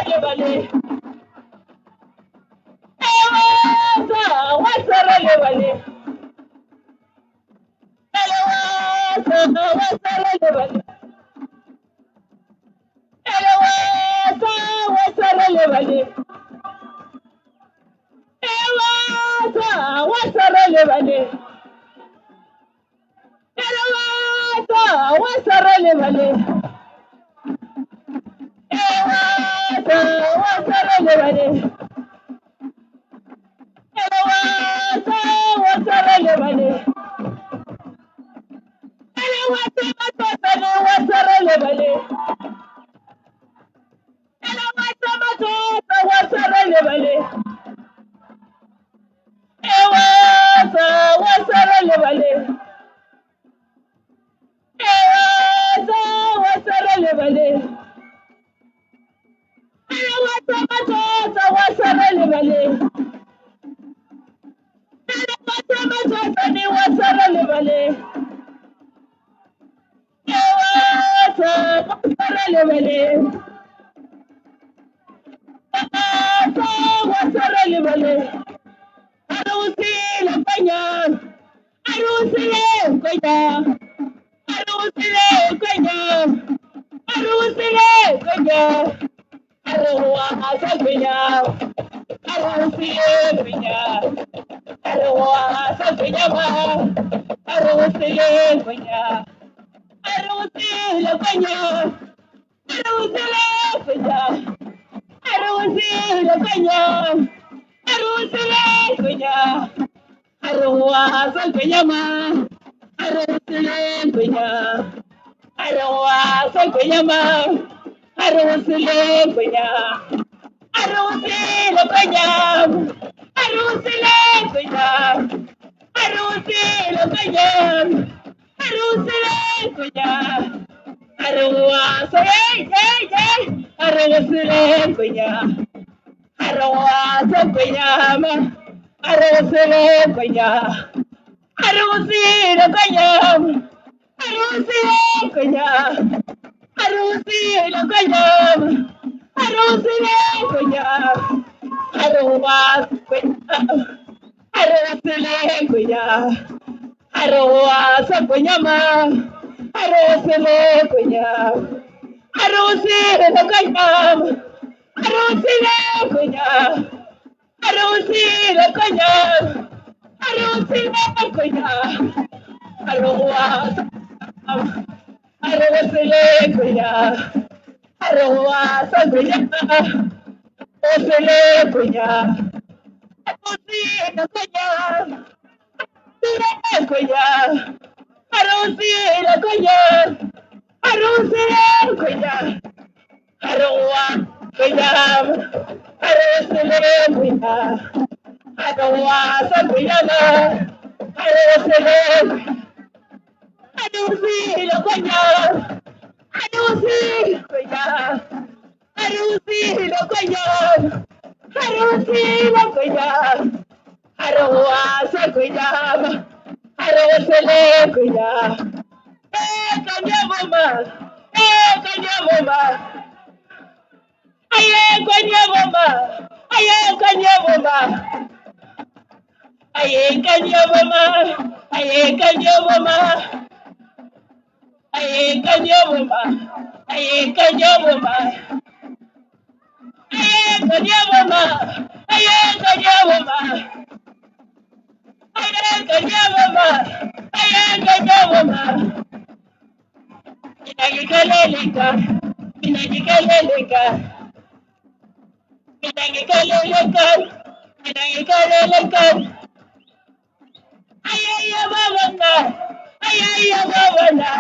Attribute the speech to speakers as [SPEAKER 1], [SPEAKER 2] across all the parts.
[SPEAKER 1] lebale. Elewasa wasara lebale. Elewasa wasara lebale. Elewasa wasara lebale. Elewasa wasara lebale. Elewasa wasara lebale. Elewasa wasara lebale. Elewasa wasara lebale. Elewasa wasara lebale. Elewasa wasara lebale. Elewasa wasara lebale. Elewasa wasara lebale. Elewasa wasara lebale. Elewasa wasara lebale. Elewasa wasara lebale. Wasara lebale. Arusi la peña. Arusi le peña. Arusi le peña. Arusi le peña. Arua sa peña. Arusi le peña. Arua sa peña ma. Arusi le peña. Arusi le peña. Arusi le peña. Arusi le peña. Arusi le peña. Arua sa peña ma. Arusi le peña. Arua sa peña ma. Arusi le peña. Arusi le peña. Arusi le peña. Arusi le peña. Arusi le peña. Arua sa Arusi le peña. Arua sa peña ma. Arusi le peña. Arusi le peña. Arusi le peña. Arusi le peña. Arusi le peña. Arua peña. Arusi le peña. Arua sa peña ma. Arusi le peña. Arusi le peña. Arusi le peña. Arusi le peña. Arusi le peña. Arua Arusi le peña. Arua sa peña. Arusi le peña. Arusi le peña. Arusi le peña. Arusi le peña. Arua peña. Arusi le peña. Arua sa peña ma. Arusi le peña. Arusi le peña. Arusi le peña. Arusi le peña. Arusi le peña. Arua sa peña ma. Arusi le peña. Kanyaboma. Kanyaboma. Kanyaboma. Kanyaboma. Kanyaboma. Kanyaboma. Kanyaboma. Kanyaboma. Kanyaboma. Kanyaboma. Kanyaboma. Kanyaboma. Minagikaleleka. Minagikaleleka. Minagikaleleka. Minagikaleleka. Ayaya babana. Ayaya babana.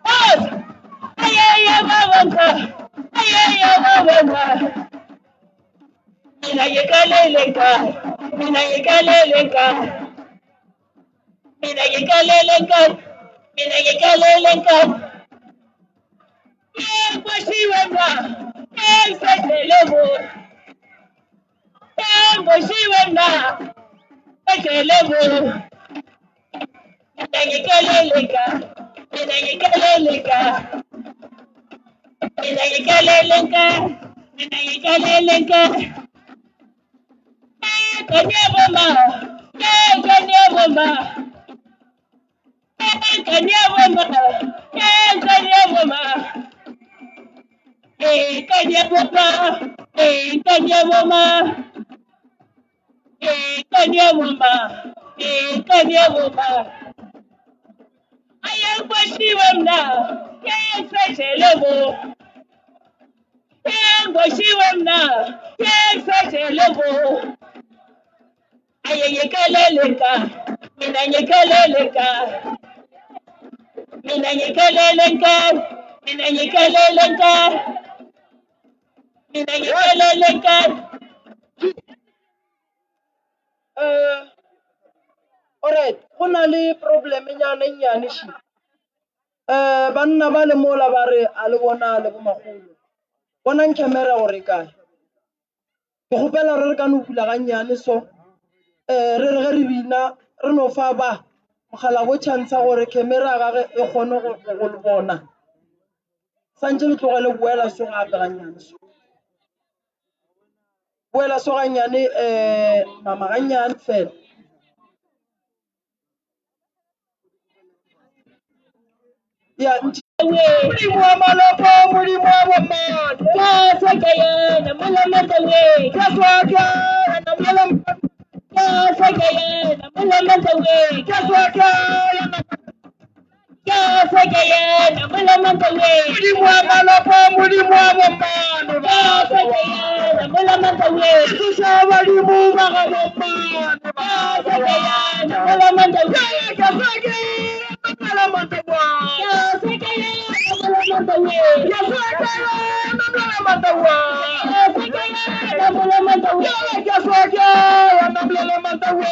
[SPEAKER 1] Oh! Ayaya babana. Ayaya babana. Minagikaleleka. Minagikaleleka. Minagikaleleka. Minagikaleleka. Boshiwemba. Sekelebo. Boshiwemba. Sekelebo. Minagikaleleka. Minagikaleleka. Minagikaleleka. Minangikaleleka. Kanyaboma. Kanyaboma. Kanyaboma. Kanyaboma. Kanyaboma. Kanyaboma. Kanyaboma. Kanyaboma. I am Bashiwam now. Yes, I say level. Bashiwam now. Yes, I say level. Ayakaleleka. Minanyakaleleka. Minanyakaleleka. Minanyakaleleka. Minanyakaleleka.
[SPEAKER 2] Alright, go na le problem nyana nyane shi. Banna ba le mola ba re a le bona le bo magolo. Bonang camera gore kae. Ke gopela re ka no pula ga nyane so. Re re ge re bina re no fa ba mogala go chance gore camera ga ge e kgone go le bona. Santse le tlogele boela so ga ka nyane so. Boela so ga nyane mama ga nyane fela. Ya muri mwa malopo muri mwa mama
[SPEAKER 1] Kasagaya na malamadawe.
[SPEAKER 2] kaswaga na malam
[SPEAKER 1] Kasagaya na malamadawe.
[SPEAKER 2] kaswaga na
[SPEAKER 1] Kasagaya na malamadawe.
[SPEAKER 2] muri mwa malopo muri mwa mama
[SPEAKER 1] Kasagaya na malamadawe.
[SPEAKER 2] kusabali mu maga mama
[SPEAKER 1] Kasagaya na malamadawe.
[SPEAKER 2] kaswaga na malam matawa
[SPEAKER 1] Kasagaya na malamadawe.
[SPEAKER 2] kaswaga na malam matawa
[SPEAKER 1] Kasagaya na malamadawe.
[SPEAKER 2] kaswaga na malam matawa